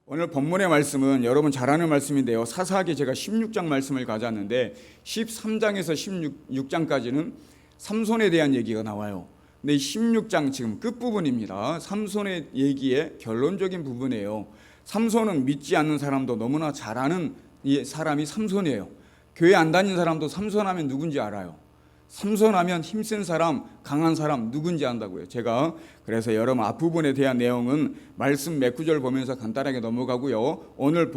오늘 본문의 말씀은 여러분 잘 아는 말씀인데요. 사사기 제가 16장 말씀을 가져왔는데 13장에서 16장까지는 삼손에 대한 얘기가 나와요. 근데 16장 지금 끝부분입니다. 삼손의 얘기의 결론적인 부분이에요. 삼손은 믿지 않는 사람도 너무나 잘 아는 사람이 삼손이에요. 교회 안 다니는 사람도 삼손하면 누군지 알아요. 삼손하면 힘센 사람, 강한 사람 누군지 안다고요. 제가 그래서 여러분 앞부분에 대한 내용은 말씀 몇 구절 보면서 간단하게 넘어가고요. 오늘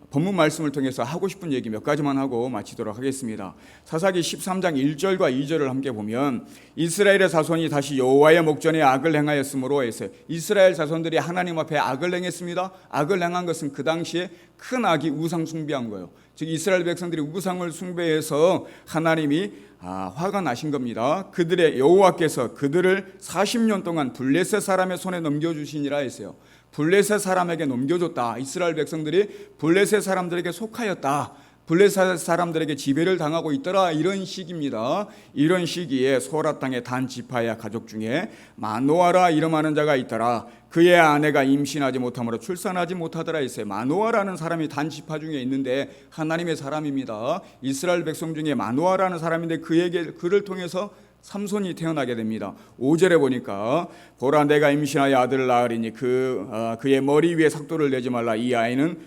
본문 말씀을 통해서 하고 싶은 얘기 몇 가지만 하고 마치도록 하겠습니다. 사사기 13장 1절과 2절을 함께 보면 이스라엘의 자손이 다시 여호와의 목전에 악을 행하였으므로 했어요. 이스라엘 자손들이 하나님 앞에 악을 행했습니다. 악을 행한 것은 그 당시에 큰 악이 우상 숭배한 거예요. 즉 이스라엘 백성들이 우상을 숭배해서 하나님이 화가 나신 겁니다. 그들의 여호와께서 그들을 40년 동안 블레셋 사람의 손에 넘겨주시니라 했어요. 블레셋 사람에게 넘겨줬다. 이스라엘 백성들이 블레셋 사람들에게 속하였다. 블레셋 사람들에게 지배를 당하고 있더라. 이런 시기입니다. 이런 시기에 소라 땅의 단 지파야 가족 중에 마노아라 이름하는 자가 있더라. 그의 아내가 임신하지 못함으로 출산하지 못하더라 했어요. 마노아라는 사람이 단 지파 중에 있는데 하나님의 사람입니다. 이스라엘 백성 중에 마노아라는 사람인데 그를 통해서 삼손이 태어나게 됩니다. 5절에 보니까 보라 내가 임신하여 아들을 낳으리니 그의 머리 위에 삭도를 내지 말라. 이 아이는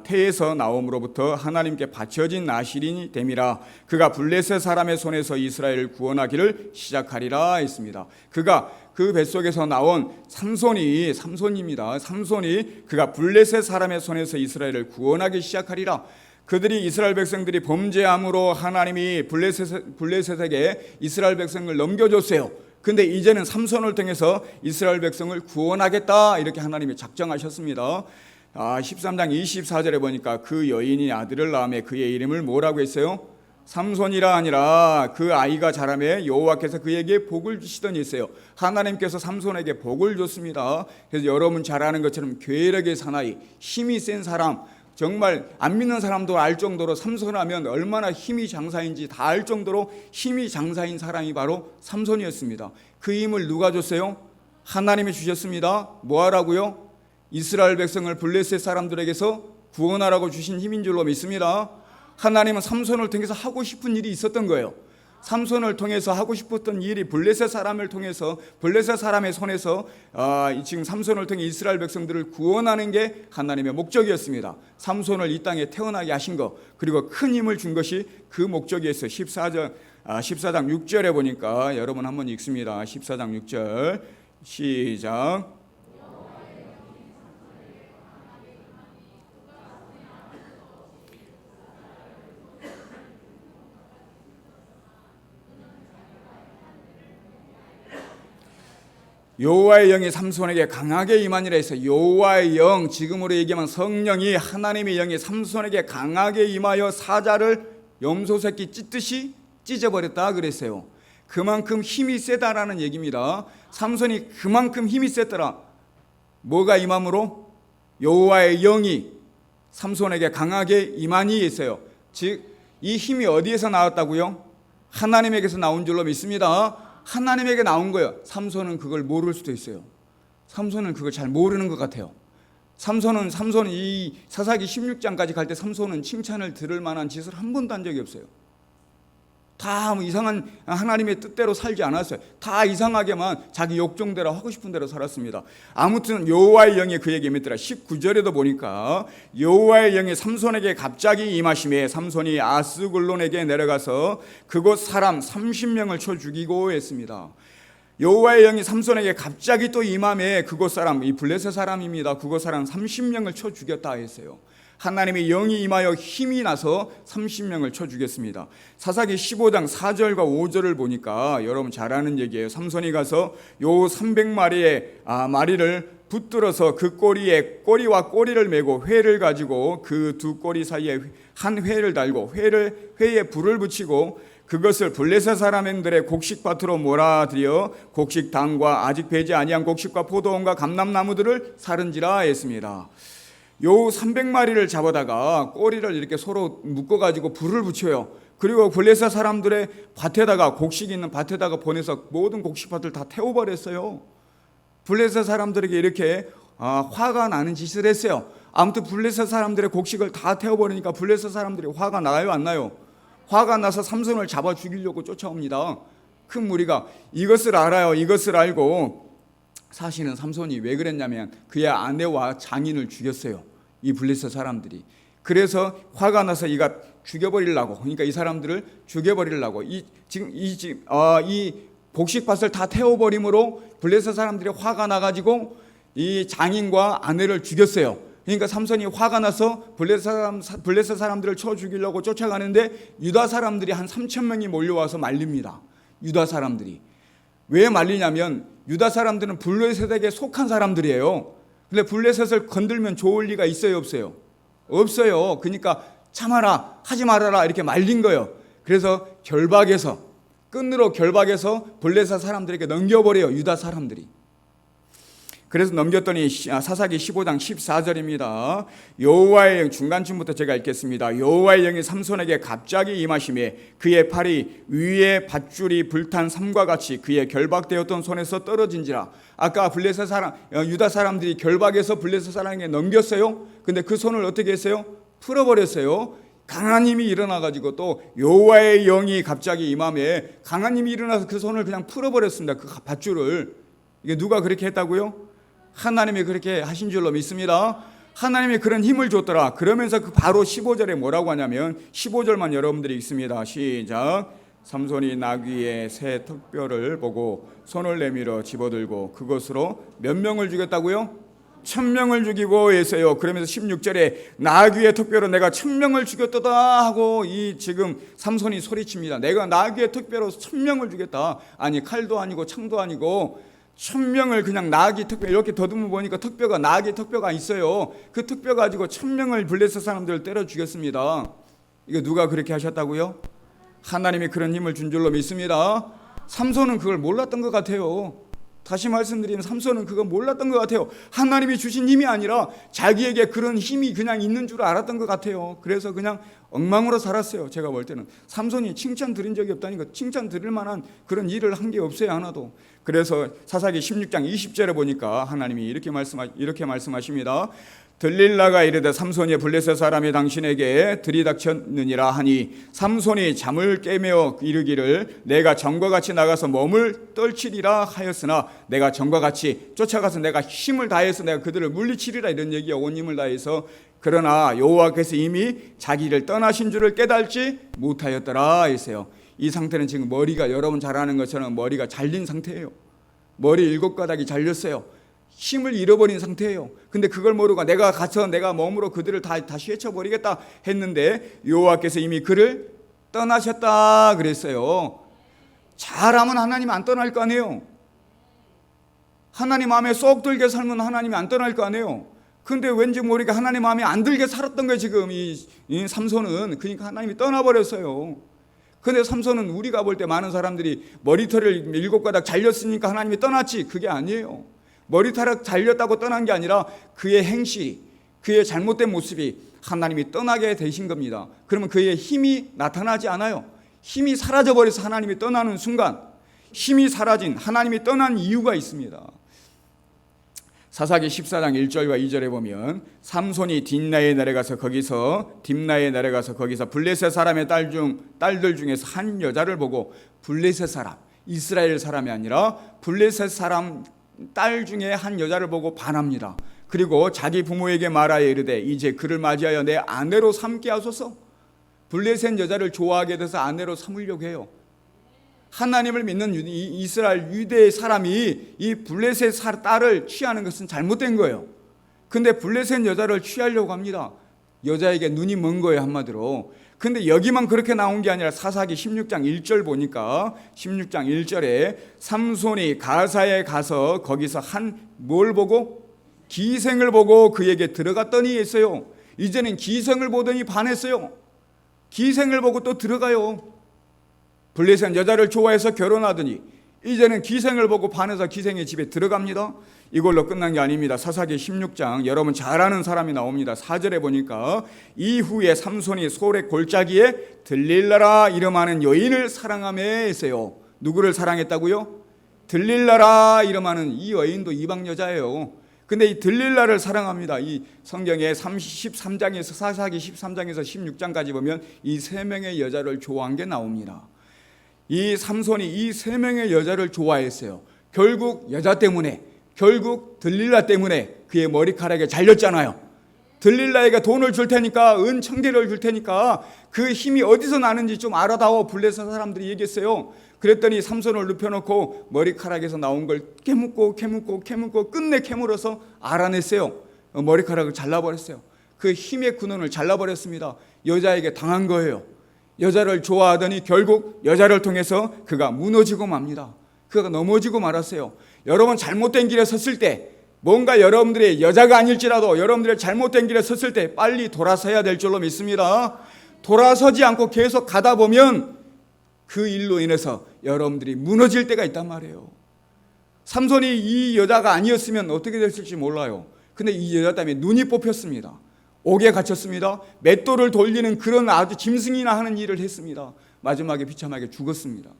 태에서 나옴으로부터 하나님께 바쳐진 나실인이 됨이라. 그가 블레셋 사람의 손에서 이스라엘을 구원하기를 시작하리라 했습니다. 그가 그 뱃속에서 나온 삼손입니다. 삼손이 그가 블레셋 사람의 손에서 이스라엘을 구원하기 시작하리라. 그들이 이스라엘 백성들이 범죄함으로 하나님이 블레셋에게 이스라엘 백성을 넘겨줬어요. 근데 이제는 삼손을 통해서 이스라엘 백성을 구원하겠다 이렇게 하나님이 작정하셨습니다. 13장 24절에 보니까 그 여인이 아들을 낳음에 그의 이름을 뭐라고 했어요? 삼손이라 아니라 그 아이가 자라매 여호와께서 그에게 복을 주시더니 했어요. 하나님께서 삼손에게 복을 줬습니다. 그래서 여러분 잘 아는 것처럼 괴력의 사나이, 힘이 센 사람, 정말 안 믿는 사람도 알 정도로 삼손하면 얼마나 힘이 장사인지 다 알 정도로 힘이 장사인 사람이 바로 삼손이었습니다. 그 힘을 누가 줬어요? 하나님이 주셨습니다. 뭐 하라고요? 이스라엘 백성을 블레셋 사람들에게서 구원하라고 주신 힘인 줄로 믿습니다. 하나님은 삼손을 통해서 하고 싶은 일이 있었던 거예요. 삼손을 통해서 하고 싶었던 일이 블레셋 사람을 통해서 블레셋 사람의 손에서 지금 삼손을 통해 이스라엘 백성들을 구원하는 게 하나님의 목적이었습니다. 삼손을 이 땅에 태어나게 하신 것, 그리고 큰 힘을 준 것이 그 목적이었어요. 14장 6절에 보니까 여러분 한번 읽습니다. 14장 6절 시작. 여호와의 영이 삼손에게 강하게 임하니라 해서 여호와의 영, 지금으로 얘기하면 성령이 하나님의 영이 삼손에게 강하게 임하여 사자를 염소새끼 찢듯이 찢어버렸다 그랬어요. 그만큼 힘이 세다라는 얘기입니다. 삼손이 그만큼 힘이 셌더라. 뭐가 임함으로? 여호와의 영이 삼손에게 강하게 임하니 했어요. 즉 이 힘이 어디에서 나왔다고요? 하나님에게서 나온 줄로 믿습니다. 하나님에게 나온 거예요. 삼손은 그걸 모를 수도 있어요. 삼손은 그걸 잘 모르는 것 같아요. 삼손은 이 사사기 16장까지 갈 때 삼손은 칭찬을 들을 만한 짓을 한 번도 한 적이 없어요. 다 이상한 하나님의 뜻대로 살지 않았어요. 다 이상하게만 자기 욕정대로 하고 싶은 대로 살았습니다. 아무튼 여호와의 영이 그에게 임했더라. 19절에도 보니까 여호와의 영이 삼손에게 갑자기 임하심에 삼손이 아스글론에게 내려가서 그곳 사람 30명을 쳐 죽이고 했습니다. 여호와의 영이 삼손에게 갑자기 또 임함에 그곳 사람, 이 블레셋 사람입니다. 그곳 사람 30명을 쳐 죽였다 했어요. 하나님의 영이 임하여 힘이 나서 30명을 쳐 죽였습니다. 사사기 15장 4절과 5절을 보니까 여러분 잘 아는 얘기예요. 삼손이 가서 요 300마리의 마리를 붙들어서 그 꼬리와 꼬리를 메고 회를 가지고 그 두 꼬리 사이에 한 회를 달고 회에 불을 붙이고 그것을 블레셋 사람들의 곡식밭으로 몰아들여 곡식당과 아직 배지 아니한 곡식과 포도원과 감람나무들을 사른지라 했습니다. 요 300마리를 잡아다가 꼬리를 이렇게 서로 묶어가지고 불을 붙여요. 그리고 블레셋 사람들의 밭에다가 곡식이 있는 밭에다가 보내서 모든 곡식밭을 다 태워버렸어요. 블레셋 사람들에게 이렇게 화가 나는 짓을 했어요. 아무튼 블레셋 사람들의 곡식을 다 태워버리니까 블레셋 사람들이 화가 나요, 안 나요? 화가 나서 삼손을 잡아 죽이려고 쫓아옵니다. 큰 무리가 이것을 알아요. 이것을 알고 사실은 삼손이 왜 그랬냐면 그의 아내와 장인을 죽였어요. 이 블레셋 사람들이. 그래서 화가 나서 이가 죽여버리려고, 그러니까 이 사람들을 죽여버리려고 이 곡식밭을 다 태워버림으로 블레셋 사람들이 화가 나가지고 이 장인과 아내를 죽였어요. 그러니까 삼손이 화가 나서 블레셋 사람들을 쳐 죽이려고 쫓아가는데 유다 사람들이 한 3,000명이 몰려와서 말립니다. 유다 사람들이. 왜 말리냐면 유다 사람들은 블레셋에게 속한 사람들이에요. 근데 블레셋을 건들면 좋을 리가 있어요, 없어요? 없어요. 그러니까 참아라, 하지 말아라 이렇게 말린 거예요. 그래서 끈으로 결박해서 블레셋 사람들에게 넘겨버려요, 유다 사람들이. 그래서 넘겼더니 사사기 15장 14절입니다. 여호와의 영, 중간쯤부터 제가 읽겠습니다. 여호와의 영이 삼손에게 갑자기 임하심에 그의 팔이 위에 밧줄이 불탄 삼과 같이 그의 결박되었던 손에서 떨어진지라. 아까 유다 사람들이 결박해서 블레셋 사람에게 넘겼어요. 근데 그 손을 어떻게 했어요? 풀어버렸어요. 강한 힘이 일어나가지고 또 여호와의 영이 갑자기 임함에 강한 힘이 일어나서 그 손을 그냥 풀어버렸습니다. 그 밧줄을. 이게 누가 그렇게 했다고요? 하나님이 그렇게 하신 줄로 믿습니다. 하나님이 그런 힘을 줬더라. 그러면서 그 바로 15절에 뭐라고 하냐면 15절만 여러분들이 읽습니다. 시작. 삼손이 나귀의 새 턱뼈를 보고 손을 내밀어 집어들고 그것으로 몇 명을 죽였다고요? 1,000명을 죽이고 했어요. 그러면서 16절에 나귀의 턱뼈로 내가 1,000명을 죽였다 하고 이 지금 삼손이 소리칩니다. 내가 나귀의 턱뼈로 1,000명을 죽였다. 아니 칼도 아니고 창도 아니고 1,000명을 그냥 나귀 턱뼈 이렇게 더듬어 보니까 턱뼈가 나귀 턱뼈가 있어요. 그 턱뼈 가지고 1,000명을 블레셋 사람들을 때려 죽였습니다. 이거 누가 그렇게 하셨다고요? 하나님이 그런 힘을 준 줄로 믿습니다. 삼손은 그걸 몰랐던 것 같아요. 다시 말씀드리면 삼손은 그거 몰랐던 것 같아요. 하나님이 주신 힘이 아니라 자기에게 그런 힘이 그냥 있는 줄 알았던 것 같아요. 그래서 그냥 엉망으로 살았어요. 제가 볼 때는 삼손이 칭찬 드린 적이 없다니까. 칭찬 드릴 만한 그런 일을 한 게 없어요, 하나도. 그래서 사사기 16장 20절에 보니까 하나님이 이렇게 말씀하십니다. 들릴라가 이르되 삼손이 블레셋 사람이 당신에게 들이닥쳤느니라 하니 삼손이 잠을 깨며 이르기를 내가 전과 같이 나가서 몸을 떨치리라 하였으나 내가 전과 같이 쫓아가서 내가 힘을 다해서 내가 그들을 물리치리라 이런 얘기야. 온 힘을 다해서. 그러나 여호와께서 이미 자기를 떠나신 줄을 깨달지 못하였더라 했어요. 이 상태는 지금 머리가 여러분 잘 아는 것처럼 머리가 잘린 상태예요. 머리 7가닥이 잘렸어요. 힘을 잃어버린 상태예요. 근데 그걸 모르고 내가 가서 내가 몸으로 그들을 다시 헤쳐버리겠다 했는데 여호와께서 이미 그를 떠나셨다 그랬어요. 잘하면 하나님 안 떠날 거 아니에요. 하나님 마음에 쏙 들게 살면 하나님이 안 떠날 거 아니에요. 근데 왠지 모르게 하나님 마음에 안 들게 살았던 거예요. 지금 이 삼손은. 그러니까 하나님이 떠나버렸어요. 근데 삼손은 우리가 볼 때 많은 사람들이 머리털을 7가닥 잘렸으니까 하나님이 떠났지. 그게 아니에요. 머리카락 잘렸다고 떠난 게 아니라 그의 행실이, 그의 잘못된 모습이 하나님이 떠나게 되신 겁니다. 그러면 그의 힘이 나타나지 않아요. 힘이 사라져버려서 하나님이 떠나는 순간 힘이 사라진, 하나님이 떠난 이유가 있습니다. 사사기 14장 1절과 2절에 보면 삼손이 딥나에 내려가서 거기서 블레셋 사람의 딸들 중에서 한 여자를 보고, 블레셋 사람, 이스라엘 사람이 아니라 블레셋 사람 딸 중에 한 여자를 보고 반합니다. 그리고 자기 부모에게 말하여 이르되 이제 그를 맞이하여 내 아내로 삼게 하소서. 블레셋 여자를 좋아하게 돼서 아내로 삼으려고 해요. 하나님을 믿는 이스라엘 유대의 사람이 이 블레셋 딸을 취하는 것은 잘못된 거예요. 근데 블레셋 여자를 취하려고 합니다. 여자에게 눈이 먼 거예요, 한마디로. 근데 여기만 그렇게 나온 게 아니라 사사기 16장 1절 보니까 16장 1절에 삼손이 가사에 가서 거기서 뭘 보고? 기생을 보고 그에게 들어갔더니 했어요. 이제는 기생을 보더니 반했어요. 기생을 보고 또 들어가요. 블레셋 여자를 좋아해서 결혼하더니 이제는 기생을 보고 반해서 기생의 집에 들어갑니다. 이걸로 끝난 게 아닙니다. 사사기 16장 여러분 잘 아는 사람이 나옵니다. 4절에 보니까 이후에 삼손이 소래 골짜기에 들릴라라 이름하는 여인을 사랑하며 했어요. 누구를 사랑했다고요? 들릴라라 이름하는 이 여인도 이방 여자예요. 근데 이 들릴라를 사랑합니다. 이 성경의 13장에서 사사기 13장에서 16장까지 보면 이 세 명의 여자를 좋아한 게 나옵니다. 이 삼손이 이 세 명의 여자를 좋아했어요. 결국 여자 때문에, 결국 들릴라 때문에 그의 머리카락에 잘렸잖아요. 들릴라에게 돈을 줄 테니까, 은 1000개를 줄 테니까 그 힘이 어디서 나는지 좀 알아다오. 블레셋 사람들이 얘기했어요. 그랬더니 삼손을 눕혀놓고 머리카락에서 나온 걸 캐묻고 끝내 캐물어서 알아냈어요. 머리카락을 잘라버렸어요. 그 힘의 근원을 잘라버렸습니다. 여자에게 당한 거예요. 여자를 좋아하더니 결국 여자를 통해서 그가 무너지고 맙니다. 그가 넘어지고 말았어요. 여러분, 잘못된 길에 섰을 때, 뭔가 여러분들의 여자가 아닐지라도 여러분들의 잘못된 길에 섰을 때 빨리 돌아서야 될 줄로 믿습니다. 돌아서지 않고 계속 가다 보면 그 일로 인해서 여러분들이 무너질 때가 있단 말이에요. 삼손이 이 여자가 아니었으면 어떻게 됐을지 몰라요. 근데 이 여자 때문에 눈이 뽑혔습니다. 옥에 갇혔습니다. 맷돌을 돌리는 그런 아주 짐승이나 하는 일을 했습니다. 마지막에 비참하게 죽었습니다.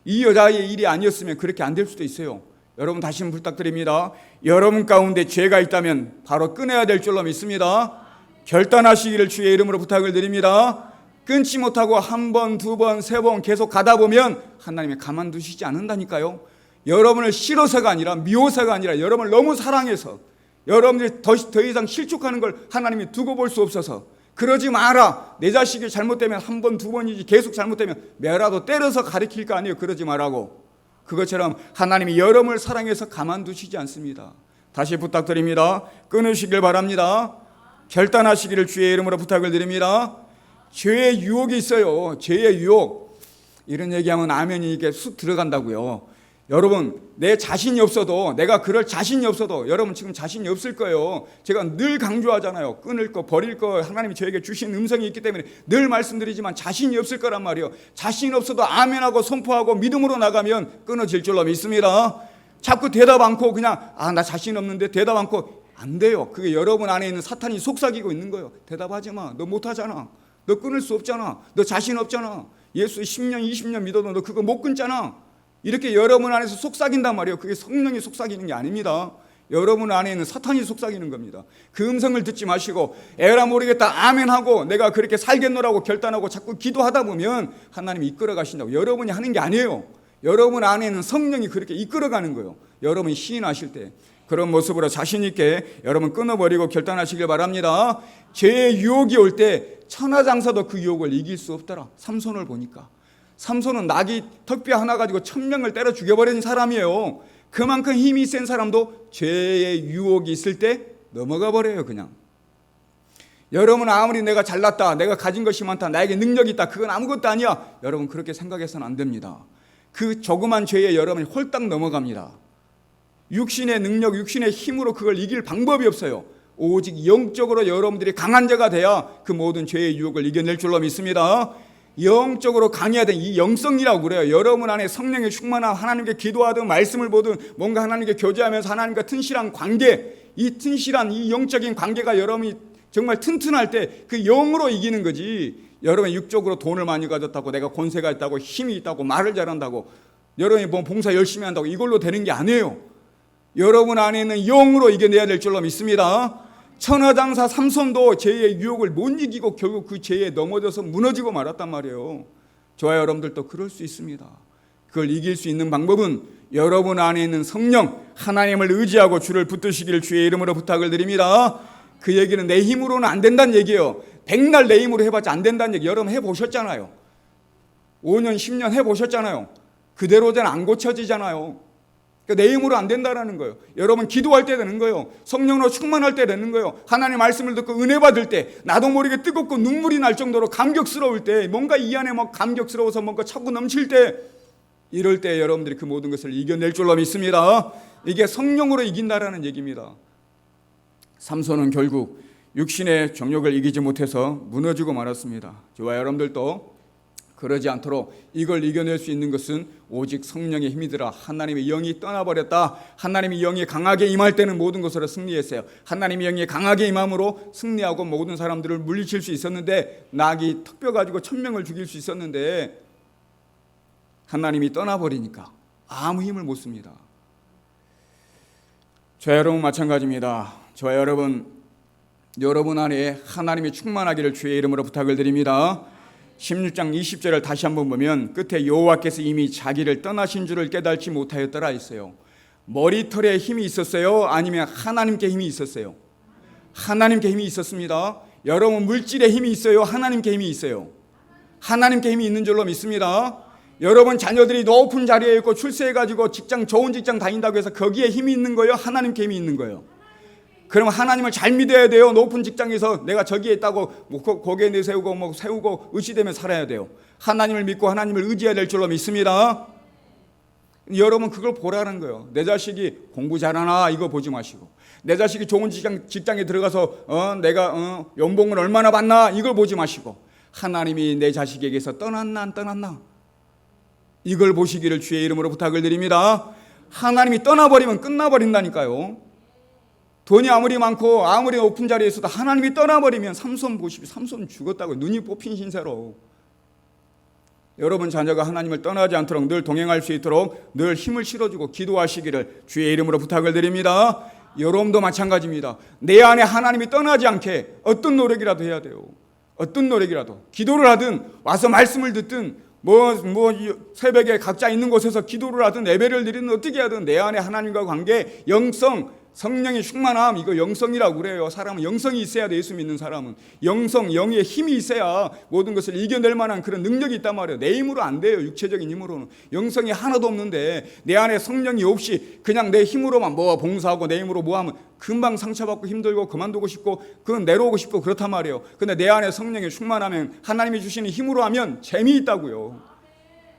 이 여자의 일이 아니었으면 그렇게 안 될 수도 있어요. 여러분, 다시 한번 부탁드립니다. 여러분 가운데 죄가 있다면 바로 끊어야 될 줄로 믿습니다. 결단하시기를 주의 이름으로 부탁을 드립니다. 끊지 못하고 한 번, 두 번, 세 번 계속 가다 보면 하나님이 가만두시지 않는다니까요. 여러분을 싫어서가 아니라, 미워서가 아니라, 여러분을 너무 사랑해서 여러분들이 더 이상 실족하는 걸 하나님이 두고 볼 수 없어서, 그러지 마라. 내 자식이 잘못되면 한 번, 두 번이지 계속 잘못되면 매라도 때려서 가르칠 거 아니에요. 그러지 말라고. 그것처럼 하나님이 여러분을 사랑해서 가만두시지 않습니다. 다시 부탁드립니다. 끊으시길 바랍니다. 결단하시기를 주의 이름으로 부탁을 드립니다. 죄의 유혹이 있어요. 죄의 유혹. 이런 얘기하면 아멘이 이게 쑥 들어간다고요. 여러분, 내 자신이 없어도, 내가 그럴 자신이 없어도, 여러분 지금 자신이 없을 거예요. 제가 늘 강조하잖아요. 끊을 거, 버릴 거 하나님이 저에게 주신 음성이 있기 때문에 늘 말씀드리지만 자신이 없을 거란 말이에요. 자신이 없어도 아멘하고 선포하고 믿음으로 나가면 끊어질 줄로 믿습니다. 자꾸 대답 않고 그냥 나 자신 없는데 대답 않고 안 돼요. 그게 여러분 안에 있는 사탄이 속삭이고 있는 거예요. 대답하지 마. 너 못하잖아. 너 끊을 수 없잖아. 너 자신 없잖아. 예수 10년 20년 믿어도 너 그거 못 끊잖아. 이렇게 여러분 안에서 속삭인단 말이에요. 그게 성령이 속삭이는 게 아닙니다. 여러분 안에 있는 사탄이 속삭이는 겁니다. 그 음성을 듣지 마시고 에라 모르겠다 아멘하고 내가 그렇게 살겠노라고 결단하고 자꾸 기도하다 보면 하나님이 이끌어 가신다고. 여러분이 하는 게 아니에요. 여러분 안에 있는 성령이 그렇게 이끌어가는 거예요. 여러분이 시인하실 때 그런 모습으로 자신 있게 여러분 끊어버리고 결단하시길 바랍니다. 죄의 유혹이 올 때 천하장사도 그 유혹을 이길 수 없더라. 삼손을 보니까. 삼손은 나귀 턱뼈 하나 가지고 1000명을 때려 죽여버린 사람이에요. 그만큼 힘이 센 사람도 죄의 유혹이 있을 때 넘어가 버려요. 그냥. 여러분 아무리 내가 잘났다, 내가 가진 것이 많다, 나에게 능력이 있다, 그건 아무것도 아니야. 여러분 그렇게 생각해서는 안 됩니다. 그 조그만 죄에 여러분이 홀딱 넘어갑니다. 육신의 능력, 육신의 힘으로 그걸 이길 방법이 없어요. 오직 영적으로 여러분들이 강한 자가 돼야 그 모든 죄의 유혹을 이겨낼 줄로 믿습니다. 영적으로 강해야 된 이 영성이라고 그래요. 여러분 안에 성령의 충만함, 하나님께 기도하든 말씀을 보든 뭔가 하나님께 교제하면서 하나님과 튼실한 관계, 이 튼실한 이 영적인 관계가 여러분이 정말 튼튼할 때 그 영으로 이기는 거지. 여러분이 육적으로 돈을 많이 가졌다고, 내가 권세가 있다고, 힘이 있다고, 말을 잘한다고, 여러분이 뭐 봉사 열심히 한다고 이걸로 되는 게 아니에요. 여러분 안에 있는 영으로 이겨내야 될 줄로 믿습니다. 천하장사 삼손도 죄의 유혹을 못 이기고 결국 그 죄에 넘어져서 무너지고 말았단 말이에요. 저와 여러분들도 그럴 수 있습니다. 그걸 이길 수 있는 방법은 여러분 안에 있는 성령 하나님을 의지하고 주를 붙드시기를 주의 이름으로 부탁을 드립니다. 그 얘기는 내 힘으로는 안 된다는 얘기예요. 백날 내 힘으로 해봤자 안 된다는 얘기. 여러분 해보셨잖아요. 5년 10년 해보셨잖아요. 그대로는 안 고쳐지잖아요. 내 힘으로 안 된다라는 거예요. 여러분 기도할 때 되는 거예요. 성령으로 충만할 때 되는 거예요. 하나님 말씀을 듣고 은혜 받을 때, 나도 모르게 뜨겁고 눈물이 날 정도로 감격스러울 때, 뭔가 이 안에 막 감격스러워서 뭔가 차고 넘칠 때, 이럴 때 여러분들이 그 모든 것을 이겨낼 줄로 믿습니다. 이게 성령으로 이긴다라는 얘기입니다. 삼손은 결국 육신의 정욕을 이기지 못해서 무너지고 말았습니다. 저와 여러분들도 그러지 않도록 이걸 이겨낼 수 있는 것은 오직 성령의 힘이더라. 하나님의 영이 떠나버렸다. 하나님의 영이 강하게 임할 때는 모든 것으로 승리했어요. 하나님의 영이 강하게 임함으로 승리하고 모든 사람들을 물리칠 수 있었는데, 나귀 턱뼈 가지고 1000명을 죽일 수 있었는데 하나님이 떠나버리니까 아무 힘을 못 씁니다. 저 여러분 마찬가지입니다. 저 여러분 안에 하나님이 충만하기를 주의 이름으로 부탁을 드립니다. 16장 20절을 다시 한번 보면 끝에 여호와께서 이미 자기를 떠나신 줄을 깨닫지 못하였더라 했어요. 머리털에 힘이 있었어요? 아니면 하나님께 힘이 있었어요? 하나님께 힘이 있었습니다. 여러분 물질에 힘이 있어요? 하나님께 힘이 있어요? 하나님께 힘이 있는 줄로 믿습니다. 여러분 자녀들이 높은 자리에 있고 출세해가지고 좋은 직장 다닌다고 해서 거기에 힘이 있는 거예요? 하나님께 힘이 있는 거예요? 그럼 하나님을 잘 믿어야 돼요. 높은 직장에서 내가 저기에 있다고 고개 내세우고 세우고 의지되며 살아야 돼요. 하나님을 믿고 하나님을 의지해야 될 줄로 믿습니다. 여러분 그걸 보라는 거예요. 내 자식이 공부 잘하나 이거 보지 마시고, 내 자식이 좋은 직장에 들어가서 내가 연봉을 얼마나 받나 이걸 보지 마시고, 하나님이 내 자식에게서 떠났나 안 떠났나 이걸 보시기를 주의 이름으로 부탁을 드립니다. 하나님이 떠나버리면 끝나버린다니까요. 돈이 아무리 많고 아무리 높은 자리에 있어도 하나님이 떠나버리면 삼손 보십시오. 삼손 죽었다고 눈이 뽑힌 신세로. 여러분 자녀가 하나님을 떠나지 않도록 늘 동행할 수 있도록 늘 힘을 실어주고 기도하시기를 주의 이름으로 부탁을 드립니다. 여러분도 마찬가지입니다. 내 안에 하나님이 떠나지 않게 어떤 노력이라도 해야 돼요. 어떤 노력이라도 기도를 하든 와서 말씀을 듣든 새벽에 각자 있는 곳에서 기도를 하든 예배를 드리든 어떻게 하든 내 안에 하나님과 관계, 영성, 성령의 충만함, 이거 영성이라고 그래요. 사람은 영성이 있어야 돼. 예수 믿는 사람은 영의 힘이 있어야 모든 것을 이겨낼 만한 그런 능력이 있단 말이에요. 내 힘으로 안 돼요. 육체적인 힘으로는. 영성이 하나도 없는데 내 안에 성령이 없이 그냥 내 힘으로만 봉사하고 내 힘으로 하면 금방 상처받고 힘들고 그만두고 싶고 그건 내려오고 싶고 그렇단 말이에요. 근데 내 안에 성령이 충만하면, 하나님이 주시는 힘으로 하면 재미있다고요.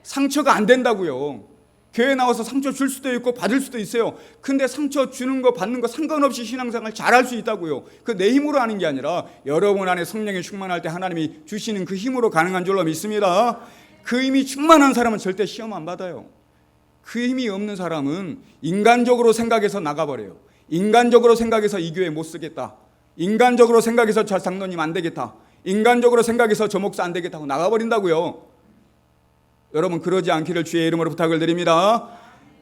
상처가 안 된다고요. 교회 나와서 상처 줄 수도 있고 받을 수도 있어요. 근데 상처 주는 거 받는 거 상관없이 신앙생활 잘할 수 있다고요. 그 내 힘으로 하는 게 아니라 여러분 안에 성령이 충만할 때 하나님이 주시는 그 힘으로 가능한 줄로 믿습니다. 그 힘이 충만한 사람은 절대 시험 안 받아요. 그 힘이 없는 사람은 인간적으로 생각해서 나가버려요. 인간적으로 생각해서 이 교회 못 쓰겠다, 인간적으로 생각해서 저 장로님 안 되겠다, 인간적으로 생각해서 저 목사 안 되겠다고 나가버린다고요. 여러분 그러지 않기를 주의 이름으로 부탁을 드립니다.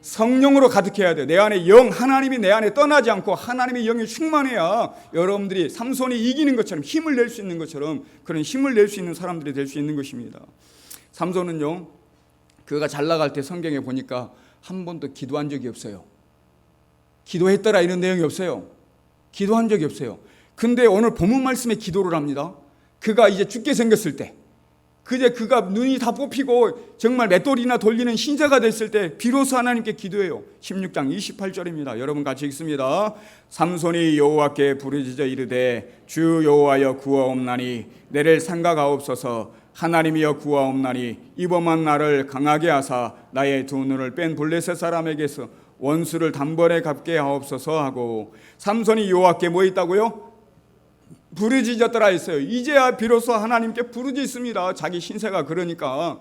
성령으로 가득해야 돼요. 내 안에 하나님이 내 안에 떠나지 않고 하나님의 영이 충만해야 여러분들이 삼손이 이기는 것처럼 힘을 낼 수 있는 것처럼 그런 힘을 낼 수 있는 사람들이 될 수 있는 것입니다. 삼손은요, 그가 잘 나갈 때 성경에 보니까 한 번도 기도한 적이 없어요. 기도했더라 이런 내용이 없어요. 기도한 적이 없어요. 근데 오늘 본문 말씀에 기도를 합니다. 그가 이제 죽게 생겼을 때, 그가 눈이 다 뽑히고 정말 맷돌이나 돌리는 신세가 됐을 때 비로소 하나님께 기도해요. 16장 28절입니다. 여러분 같이 읽습니다. 삼손이 여호와께 부르짖어 이르되 주 여호와여 구하옵나니 내를 삼가가옵소서. 하나님이여 구하옵나니 이범한 나를 강하게 하사 나의 두 눈을 뺀 블레셋 사람에게서 원수를 단번에 갚게 하옵소서 하고, 삼손이 여호와께 뭐 있다고요? 부르짖었더라 했어요. 이제야 비로소 하나님께 부르짖습니다. 자기 신세가 그러니까.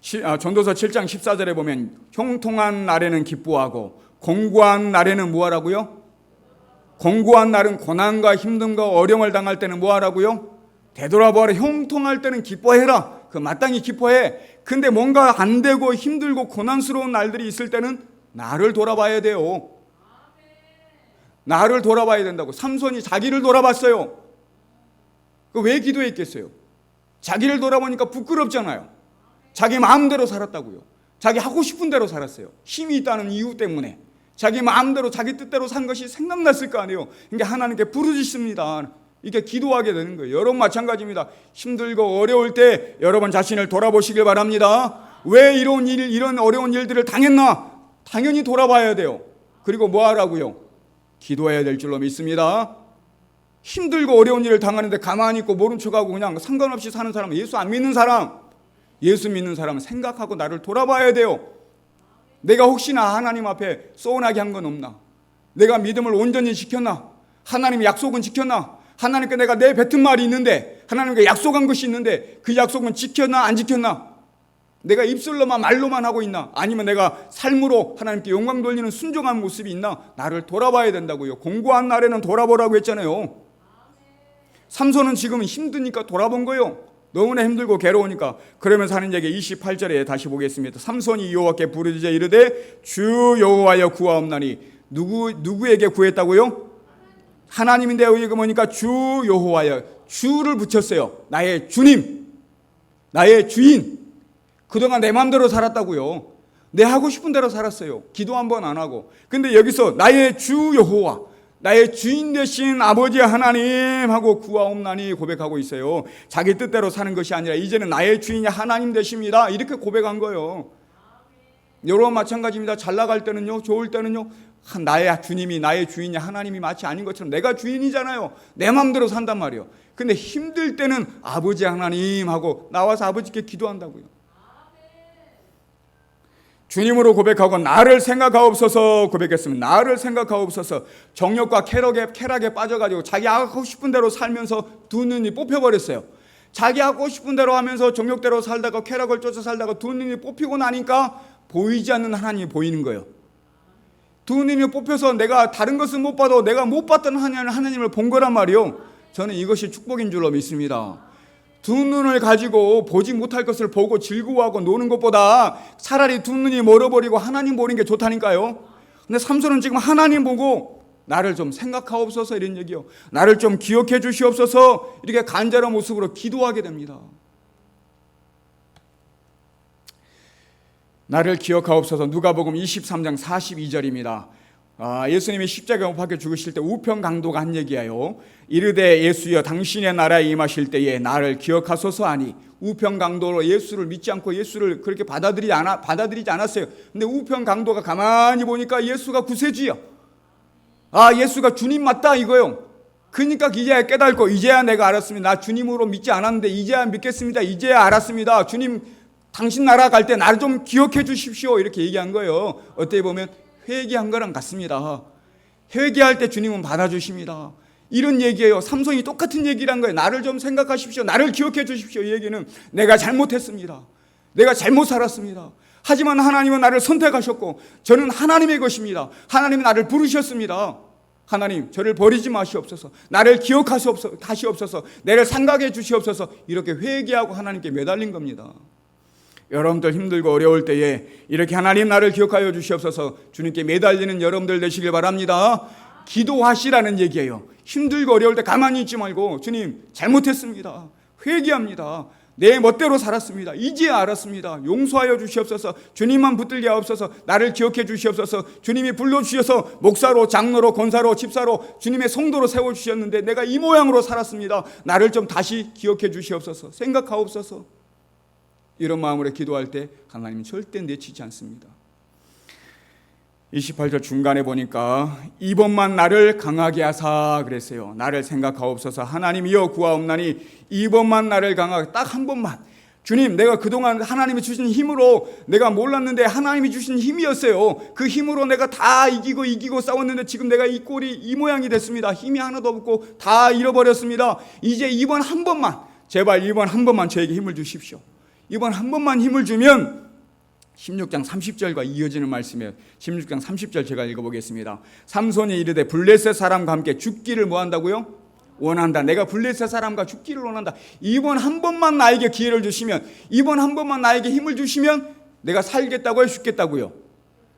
전도서 7장 14절에 보면 형통한 날에는 기뻐하고 공고한 날에는 뭐하라고요? 공고한 날은 고난과 힘듦과 어려움을 당할 때는 뭐하라고요? 되돌아보아라. 형통할 때는 기뻐해라. 그 마땅히 기뻐해. 근데 뭔가 안 되고 힘들고 고난스러운 날들이 있을 때는 나를 돌아봐야 돼요. 나를 돌아봐야 된다고. 삼손이 자기를 돌아봤어요. 왜 기도했겠어요? 자기를 돌아보니까 부끄럽잖아요. 자기 마음대로 살았다고요. 자기 하고 싶은 대로 살았어요. 힘이 있다는 이유 때문에 자기 마음대로 자기 뜻대로 산 것이 생각났을 거 아니에요. 그러니까 하나님께 부르짖습니다. 이게 기도하게 되는 거예요. 여러분 마찬가지입니다. 힘들고 어려울 때 여러분 자신을 돌아보시길 바랍니다. 왜 이런 어려운 일들을 당했나? 당연히 돌아봐야 돼요. 그리고 뭐 하라고요? 기도해야 될 줄로 믿습니다. 힘들고 어려운 일을 당하는데 가만히 있고 모른 척하고 그냥 상관없이 사는 사람은, 예수 안 믿는 사람, 예수 믿는 사람은 생각하고 나를 돌아봐야 돼요. 내가 혹시나 하나님 앞에 소원하게 한 건 없나? 내가 믿음을 온전히 지켰나? 하나님의 약속은 지켰나? 하나님께 내가 내 뱉은 말이 있는데, 하나님께 약속한 것이 있는데 그 약속은 지켰나 안 지켰나? 내가 입술로만 말로만 하고 있나? 아니면 내가 삶으로 하나님께 영광 돌리는 순종한 모습이 있나? 나를 돌아봐야 된다고요. 공고한 날에는 돌아보라고 했잖아요. 삼손은 지금은 힘드니까 돌아본 거예요. 너무나 힘들고 괴로우니까. 그러면서 하는 얘기 28절에 다시 보겠습니다. 삼손이 여호와께 부르짖어 이르되 주 여호와여 구하옵나니 누구에게 구했다고요? 하나님인데 여기 보니까 주 여호와여, 주를 붙였어요. 나의 주님, 나의 주인. 그동안 내 마음대로 살았다고요. 내 하고 싶은 대로 살았어요. 기도 한 번 안 하고. 근데 여기서 나의 주 여호와, 나의 주인 되신 아버지 하나님하고 구하옵나니 고백하고 있어요. 자기 뜻대로 사는 것이 아니라 이제는 나의 주인이 하나님 되십니다. 이렇게 고백한 거예요. 여러분 마찬가지입니다. 잘 나갈 때는요, 좋을 때는요, 나의 주님이, 나의 주인이 하나님이 마치 아닌 것처럼 내가 주인이잖아요. 내 마음대로 산단 말이에요. 근데 힘들 때는 아버지 하나님하고 나와서 아버지께 기도한다고요. 주님으로 고백하고 나를 생각하옵소서 고백했으면 나를 생각하옵소서. 정욕과 쾌락에 빠져가지고 자기 하고 싶은 대로 살면서 두 눈이 뽑혀버렸어요. 자기 하고 싶은 대로 하면서 정욕대로 살다가 쾌락을 쫓아 살다가 두 눈이 뽑히고 나니까 보이지 않는 하나님이 보이는 거예요. 두 눈이 뽑혀서 내가 다른 것은 못 봐도 내가 못 봤던 하나님을 본 거란 말이에요. 저는 이것이 축복인 줄로 믿습니다. 두 눈을 가지고 보지 못할 것을 보고 즐거워하고 노는 것보다 차라리 두 눈이 멀어버리고 하나님 보는 게 좋다니까요. 근데 삼손은 지금 하나님 보고 나를 좀 생각하옵소서 이런 얘기요. 나를 좀 기억해 주시옵소서 이렇게 간절한 모습으로 기도하게 됩니다. 나를 기억하옵소서. 누가복음 23장 42절입니다. 예수님이 십자가에 못 박혀 죽으실 때 우편강도가 한 얘기예요. 이르되 예수여 당신의 나라에 임하실 때에 나를 기억하소서 하니, 우편강도로 예수를 믿지 않고 예수를 그렇게 받아들이지 않았어요. 근데 우편강도가 가만히 보니까 예수가 구세주야. 예수가 주님 맞다 이거요. 그러니까 이제야 깨닫고 이제야 내가 알았습니다. 나 주님으로 믿지 않았는데 이제야 믿겠습니다. 이제야 알았습니다. 주님 당신 나라 갈 때 나를 좀 기억해 주십시오 이렇게 얘기한 거예요. 어떻게 보면 회개한 거랑 같습니다. 회개할 때 주님은 받아주십니다. 이런 얘기예요. 삼손이 똑같은 얘기를 한 거예요. 나를 좀 생각하십시오. 나를 기억해 주십시오. 이 얘기는 내가 잘못했습니다. 내가 잘못 살았습니다. 하지만 하나님은 나를 선택하셨고 저는 하나님의 것입니다. 하나님은 나를 부르셨습니다. 하나님 저를 버리지 마시옵소서. 나를 기억하시옵소서. 나를 생각해 주시옵소서. 이렇게 회개하고 하나님께 매달린 겁니다. 여러분들 힘들고 어려울 때에 이렇게 하나님 나를 기억하여 주시옵소서 주님께 매달리는 여러분들 되시길 바랍니다. 기도하시라는 얘기예요. 힘들고 어려울 때 가만히 있지 말고 주님 잘못했습니다. 회개합니다. 내 멋대로 살았습니다. 이제 알았습니다. 용서하여 주시옵소서. 주님만 붙들게 하옵소서. 나를 기억해 주시옵소서. 주님이 불러주셔서 목사로 장로로 권사로 집사로 주님의 성도로 세워주셨는데 내가 이 모양으로 살았습니다. 나를 좀 다시 기억해 주시옵소서. 생각하옵소서. 이런 마음으로 기도할 때 하나님은 절대 내치지 않습니다. 28절 중간에 보니까 이번만 나를 강하게 하사 그랬어요. 나를 생각하옵소서. 하나님이여 구하옵나니 이번만 나를 강하게, 딱 한 번만. 주님 내가 그동안 하나님이 주신 힘으로 내가 몰랐는데 하나님이 주신 힘이었어요. 그 힘으로 내가 다 이기고 싸웠는데 지금 내가 이 꼴이 이 모양이 됐습니다. 힘이 하나도 없고 다 잃어버렸습니다. 이제 이번 한 번만, 제발 이번 한 번만 저에게 힘을 주십시오. 이번 한 번만 힘을 주면 16장 30절과 이어지는 말씀이에요. 16장 30절 제가 읽어보겠습니다. 삼손이 이르되 블레셋 사람과 함께 죽기를 뭐 한다고요? 원한다. 내가 블레셋 사람과 죽기를 원한다. 이번 한 번만 나에게 기회를 주시면, 이번 한 번만 나에게 힘을 주시면 내가 살겠다고요? 죽겠다고요?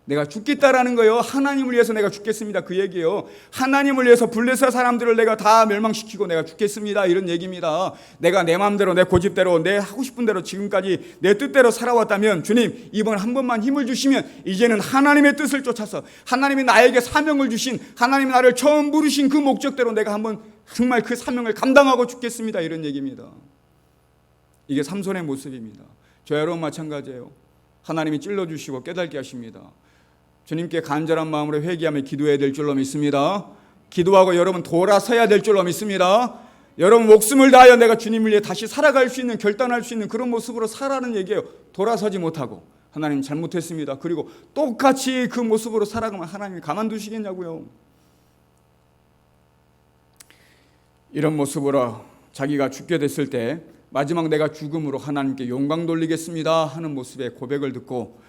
내가 죽겠다라는 거예요. 하나님을 위해서 내가 죽겠습니다. 그 얘기예요. 하나님을 위해서 블레셋 사람들을 내가 다 멸망시키고 내가 죽겠습니다. 이런 얘기입니다. 내가 내 마음대로 내 고집대로 내 하고 싶은 대로 지금까지 내 뜻대로 살아왔다면 주님 이번 한 번만 힘을 주시면 이제는 하나님의 뜻을 쫓아서 하나님이 나에게 사명을 주신, 하나님이 나를 처음 부르신 그 목적대로 내가 한번 정말 그 사명을 감당하고 죽겠습니다. 이런 얘기입니다. 이게 삼손의 모습입니다. 저 여러분 마찬가지예요. 하나님이 찔러주시고 깨닫게 하십니다. 주님께 간절한 마음으로 회개하며 기도해야 될 줄로 믿습니다. 기도하고 여러분 돌아서야 될 줄로 믿습니다. 여러분 목숨을 다하여 내가 주님을 위해 다시 살아갈 수 있는, 결단할 수 있는 그런 모습으로 살아라는 얘기예요. 돌아서지 못하고 하나님 잘못했습니다. 그리고 똑같이 그 모습으로 살아가면 하나님이 가만두시겠냐고요. 이런 모습으로 자기가 죽게 됐을 때 마지막 내가 죽음으로 하나님께 영광 돌리겠습니다 하는 모습의 고백을 듣고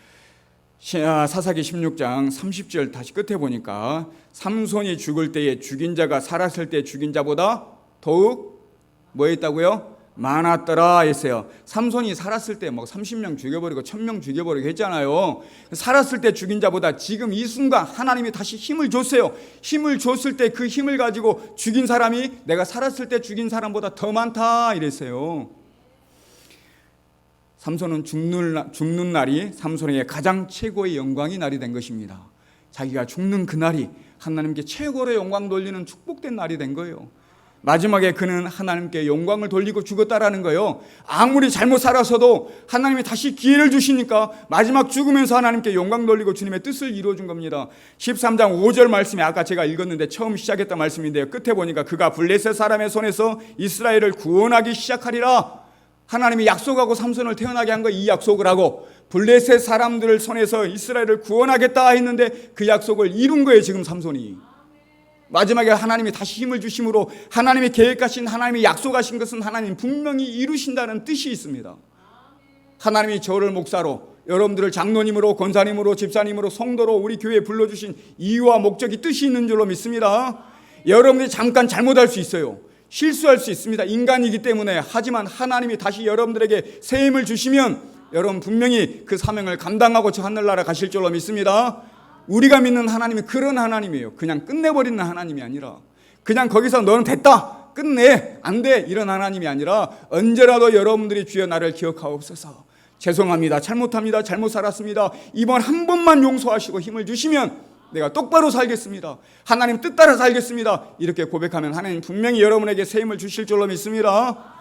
사사기 16장 30절 다시 끝에 보니까 삼손이 죽을 때에 죽인 자가 살았을 때 죽인 자보다 더욱 뭐 했다고요? 많았더라 했어요. 삼손이 살았을 때 뭐 30명 죽여버리고 1000명 죽여버리고 했잖아요. 살았을 때 죽인 자보다 지금 이 순간 하나님이 다시 힘을 줬어요. 힘을 줬을 때 그 힘을 가지고 죽인 사람이 내가 살았을 때 죽인 사람보다 더 많다 이랬어요. 삼손은 죽는 날이 삼손에게 가장 최고의 영광의 날이 된 것입니다. 자기가 죽는 그날이 하나님께 최고로 영광 돌리는 축복된 날이 된 거예요. 마지막에 그는 하나님께 영광을 돌리고 죽었다라는 거예요. 아무리 잘못 살아서도 하나님이 다시 기회를 주시니까 마지막 죽으면서 하나님께 영광 돌리고 주님의 뜻을 이루어준 겁니다. 13장 5절 말씀에 아까 제가 읽었는데 처음 시작했던 말씀인데요. 끝에 보니까 그가 블레셋 사람의 손에서 이스라엘을 구원하기 시작하리라. 하나님이 약속하고 삼손을 태어나게 한 거 이 약속을 하고 블레셋 사람들을 손에서 이스라엘을 구원하겠다 했는데 그 약속을 이룬 거예요. 지금 삼손이. 마지막에 하나님이 다시 힘을 주심으로 하나님이 계획하신 하나님이 약속하신 것은 하나님 분명히 이루신다는 뜻이 있습니다. 하나님이 저를 목사로 여러분들을 장로님으로 권사님으로 집사님으로 성도로 우리 교회에 불러주신 이유와 목적이 뜻이 있는 줄로 믿습니다. 여러분들이 잠깐 잘못할 수 있어요. 실수할 수 있습니다. 인간이기 때문에. 하지만 하나님이 다시 여러분들에게 새 힘을 주시면 여러분 분명히 그 사명을 감당하고 저 하늘나라 가실 줄로 믿습니다. 우리가 믿는 하나님이 그런 하나님이에요. 그냥 끝내버리는 하나님이 아니라 그냥 거기서 너는 됐다 끝내 안 돼 이런 하나님이 아니라 언제라도 여러분들이 주여 나를 기억하옵소서, 죄송합니다, 잘못합니다, 잘못 살았습니다, 이번 한 번만 용서하시고 힘을 주시면 내가 똑바로 살겠습니다, 하나님 뜻 따라 살겠습니다, 이렇게 고백하면 하나님 분명히 여러분에게 새 힘을 주실 줄로 믿습니다.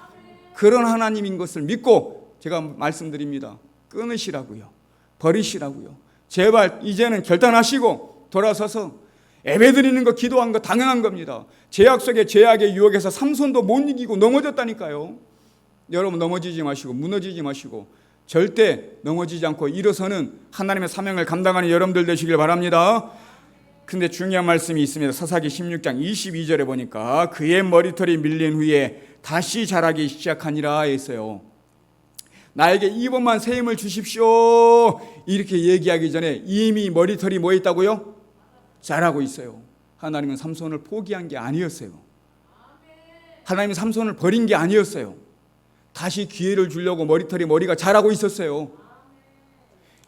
그런 하나님인 것을 믿고 제가 말씀드립니다. 끊으시라고요, 버리시라고요. 제발 이제는 결단하시고 돌아서서 예배드리는 거, 기도한 거 당연한 겁니다. 죄악 속에 죄악의 유혹에서 삼손도 못 이기고 넘어졌다니까요. 여러분 넘어지지 마시고 무너지지 마시고 절대 넘어지지 않고 일어서는 하나님의 사명을 감당하는 여러분들 되시길 바랍니다. 근데 중요한 말씀이 있습니다. 사사기 16장 22절에 보니까 그의 머리털이 밀린 후에 다시 자라기 시작하니라 했어요. 나에게 이번만 새 힘을 주십시오 이렇게 얘기하기 전에 이미 머리털이 뭐 있다고요? 자라고 있어요. 하나님은 삼손을 포기한 게 아니었어요. 하나님은 삼손을 버린 게 아니었어요. 다시 기회를 주려고 머리가 자라고 있었어요.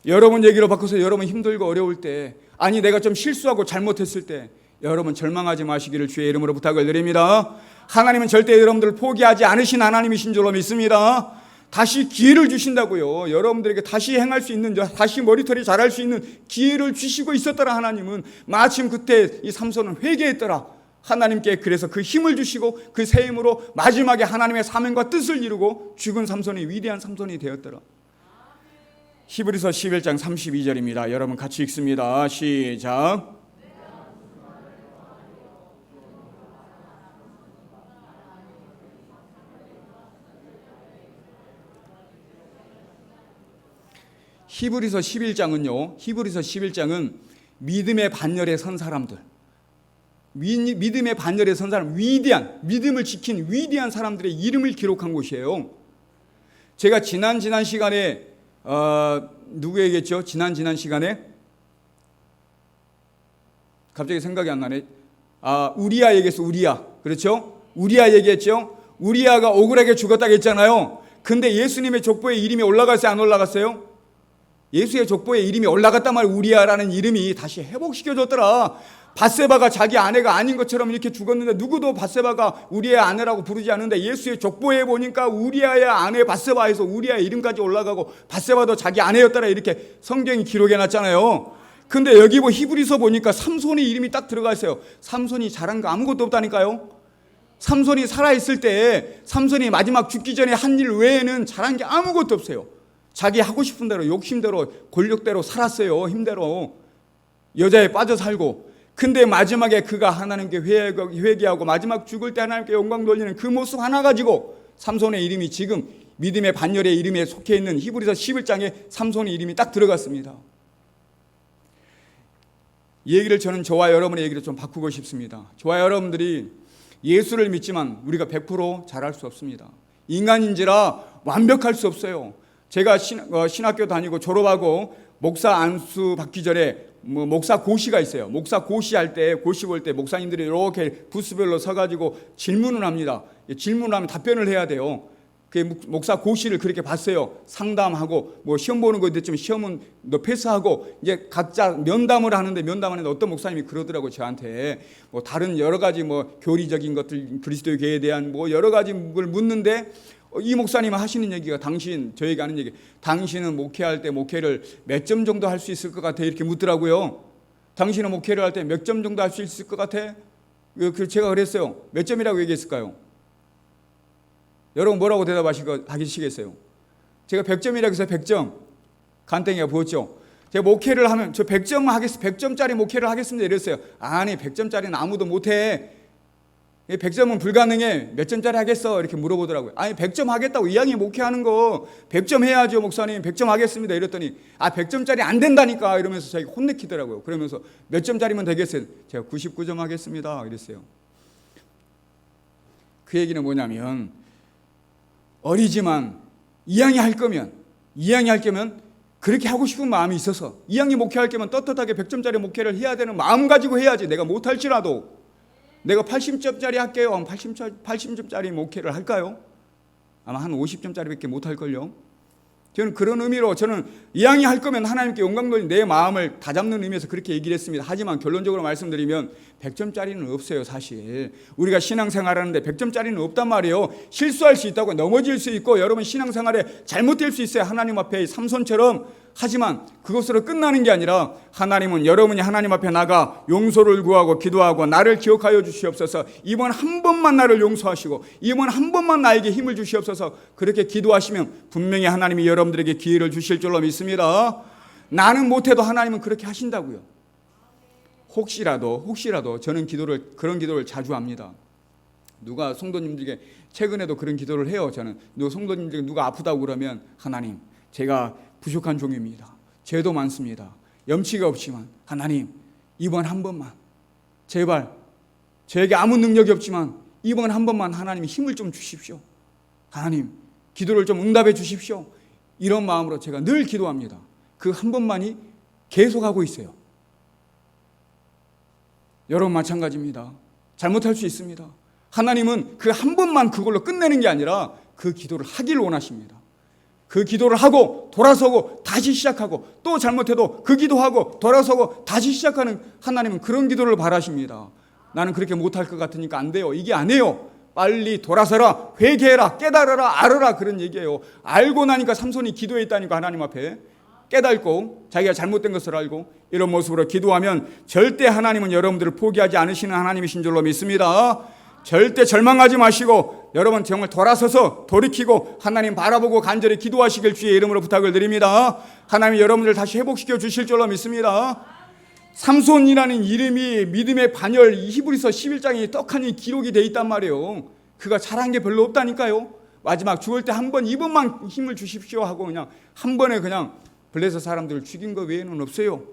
여러분 얘기로 바꿔서 여러분 힘들고 어려울 때, 아니 내가 좀 실수하고 잘못했을 때 여러분 절망하지 마시기를 주의 이름으로 부탁을 드립니다. 하나님은 절대 여러분들을 포기하지 않으신 하나님이신 줄로 믿습니다. 다시 기회를 주신다고요. 여러분들에게 다시 행할 수 있는, 다시 머리털이 자랄 수 있는 기회를 주시고 있었더라. 하나님은 마침 그때 이 삼손은 회개했더라. 하나님께 그래서 그 힘을 주시고 그 새 힘으로 마지막에 하나님의 사명과 뜻을 이루고 죽은 삼손이 위대한 삼손이 되었더라. 히브리서 11장 32절입니다. 여러분 같이 읽습니다. 시작. 히브리서 11장은 믿음의 반열에 선 사람들, 믿음의 반열에 선 사람, 위대한 믿음을 지킨 위대한 사람들의 이름을 기록한 곳이에요. 제가 지난 시간에 누구 얘기했죠? 지난 시간에 갑자기 생각이 안 나네. 우리야 얘기했어. 우리야, 그렇죠? 우리야 얘기했죠. 우리야가 억울하게 죽었다고 했잖아요. 근데 예수님의 족보에 이름이 올라갔어요, 안 올라갔어요? 예수의 족보에 이름이 올라갔단 말이에요. 우리야라는 이름이 다시 회복시켜줬더라. 밧세바가 자기 아내가 아닌 것처럼 이렇게 죽었는데 누구도 밧세바가 우리의 아내라고 부르지 않는데 예수의 족보에 보니까 우리야의 아내 밧세바에서 우리야의 이름까지 올라가고 밧세바도 자기 아내였더라 이렇게 성경이 기록해놨잖아요. 근데 여기 히브리서 보니까 삼손의 이름이 딱 들어가 있어요. 삼손이 잘한 거 아무것도 없다니까요. 삼손이 살아있을 때 삼손이 마지막 죽기 전에 한 일 외에는 잘한 게 아무것도 없어요. 자기 하고 싶은 대로 욕심대로 권력대로 살았어요. 힘대로 여자에 빠져 살고. 근데 마지막에 그가 하나님께 회개하고 마지막 죽을 때 하나님께 영광 돌리는 그 모습 하나 가지고 삼손의 이름이 지금 믿음의 반열의 이름에 속해 있는 히브리서 11장에 삼손의 이름이 딱 들어갔습니다. 이 얘기를 저는 저와 여러분의 얘기를 좀 바꾸고 싶습니다. 저와 여러분들이 예수를 믿지만 우리가 100% 잘할 수 없습니다. 인간인지라 완벽할 수 없어요. 제가 신학교 다니고 졸업하고 목사 안수 받기 전에 목사 고시가 있어요. 목사 고시할 때, 고시 볼 때 목사님들이 이렇게 부스별로 서가지고 질문을 합니다. 질문을 하면 답변을 해야 돼요. 그 목사 고시를 그렇게 봤어요. 상담하고 뭐 시험 보는 거 있지만 시험은 너 패스하고 이제 각자 면담을 하는데 면담하는데 어떤 목사님이 그러더라고 저한테 뭐 다른 여러 가지 뭐 교리적인 것들 그리스도교에 대한 뭐 여러 가지 걸 묻는데 이 목사님은 하시는 얘기가 저에게 하는 얘기 당신은 목회할 때 목회를 몇 점 정도 할 수 있을 것 같아 이렇게 묻더라고요. 당신은 목회를 할 때 몇 점 정도 할 수 있을 것 같아? 제가 그랬어요. 몇 점이라고 얘기했을까요? 여러분 뭐라고 대답하시겠어요? 제가 100점이라고 해서 100점 간땡이가 부었죠. 제가 목회를 하면 저 100점짜리 목회를 하겠습니다 이랬어요. 아니 100점짜리는 아무도 못해. 100점은 불가능해. 몇 점짜리 하겠어? 이렇게 물어보더라고요. 아니 100점 하겠다고 이왕이 목회하는 거 100점 해야죠 목사님. 100점 하겠습니다 이랬더니 100점짜리 안 된다니까 이러면서 자기가 혼내키더라고요. 그러면서 몇 점짜리면 되겠어요? 제가 99점 하겠습니다 이랬어요. 그 얘기는 뭐냐면 어리지만 이왕이 할 거면 그렇게 하고 싶은 마음이 있어서 이왕이 목회할 거면 떳떳하게 100점짜리 목회를 해야 되는 마음 가지고 해야지. 내가 못할지라도 내가 80점짜리 할게요. 80점짜리 목회를 할까요? 아마 한 50점짜리밖에 못할걸요. 저는 그런 의미로 저는 이왕이 할 거면 하나님께 영광 돌린 내 마음을 다잡는 의미에서 그렇게 얘기를 했습니다. 하지만 결론적으로 말씀드리면 100점짜리는 없어요. 사실 우리가 신앙생활하는데 100점짜리는 없단 말이에요. 실수할 수 있다고 넘어질 수 있고 여러분 신앙생활에 잘못될 수 있어요. 하나님 앞에 삼손처럼. 하지만 그것으로 끝나는 게 아니라 하나님은 여러분이 하나님 앞에 나가 용서를 구하고 기도하고 나를 기억하여 주시옵소서. 이번 한 번만 나를 용서하시고 이번 한 번만 나에게 힘을 주시옵소서. 그렇게 기도하시면 분명히 하나님이 여러분들에게 기회를 주실 줄로 믿습니다. 나는 못해도 하나님은 그렇게 하신다고요. 혹시라도 저는 그런 기도를 자주 합니다. 누가 성도님들에게 최근에도 그런 기도를 해요. 저는 성도님들에게 누가 아프다고 그러면 하나님 제가 부족한 종입니다. 죄도 많습니다. 염치가 없지만 하나님 이번 한 번만 제발 저에게 아무 능력이 없지만 이번 한 번만 하나님이 힘을 좀 주십시오. 하나님 기도를 좀 응답해 주십시오. 이런 마음으로 제가 늘 기도합니다. 그 한 번만이 계속하고 있어요. 여러분 마찬가지입니다. 잘못할 수 있습니다. 하나님은 그 한 번만 그걸로 끝내는 게 아니라 그 기도를 하길 원하십니다. 그 기도를 하고 돌아서고 다시 시작하고 또 잘못해도 그 기도하고 돌아서고 다시 시작하는 하나님은 그런 기도를 바라십니다. 나는 그렇게 못할 것 같으니까 안 돼요. 이게 아니에요. 빨리 돌아서라, 회개해라, 깨달아라, 알아라 그런 얘기예요. 알고 나니까 삼손이 기도했다니까 하나님 앞에 깨닫고 자기가 잘못된 것을 알고 이런 모습으로 기도하면 절대 하나님은 여러분들을 포기하지 않으시는 하나님이신 줄로 믿습니다. 절대 절망하지 마시고 여러분 정말 돌아서서 돌이키고 하나님 바라보고 간절히 기도하시길 주의 이름으로 부탁을 드립니다. 하나님이 여러분들 다시 회복시켜 주실 줄로 믿습니다. 삼손이라는 이름이 믿음의 반열 히브리서 11장에 떡하니 기록이 돼 있단 말이에요. 그가 잘한 게 별로 없다니까요. 마지막 죽을 때 한 번, 이번만 힘을 주십시오 하고 그냥 한 번에 그냥 블레셋 사람들을 죽인 것 외에는 없어요.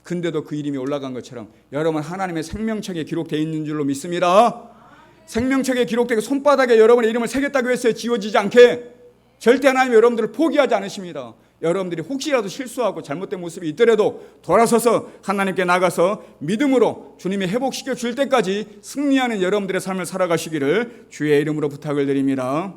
근데도 그 이름이 올라간 것처럼 여러분 하나님의 생명책에 기록되어 있는 줄로 믿습니다. 생명책에 기록되고 손바닥에 여러분의 이름을 새겼다고 했어요. 지워지지 않게. 절대 하나님 여러분들을 포기하지 않으십니다. 여러분들이 혹시라도 실수하고 잘못된 모습이 있더라도 돌아서서 하나님께 나가서 믿음으로 주님이 회복시켜 줄 때까지 승리하는 여러분들의 삶을 살아가시기를 주의 이름으로 부탁을 드립니다.